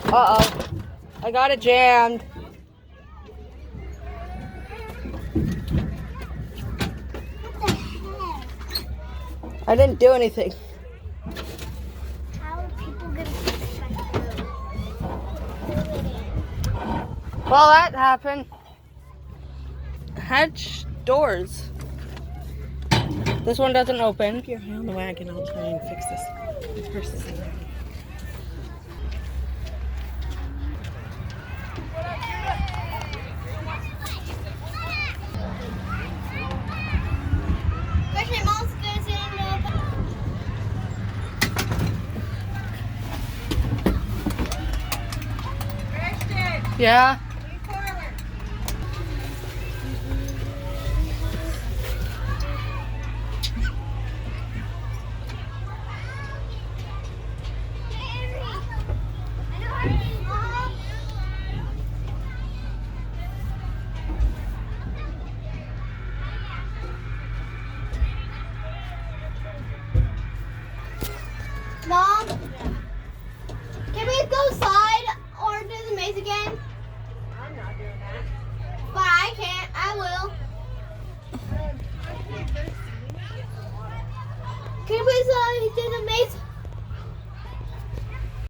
Uh-oh. I got it jammed. What the heck? I didn't do anything. How are people gonna fix my food? Well, that happened. Hatch doors. This one doesn't open. Keep your hand on the wagon. I'll try and fix this. This purse is in there. Where's my mom's gonna say no? Yeah.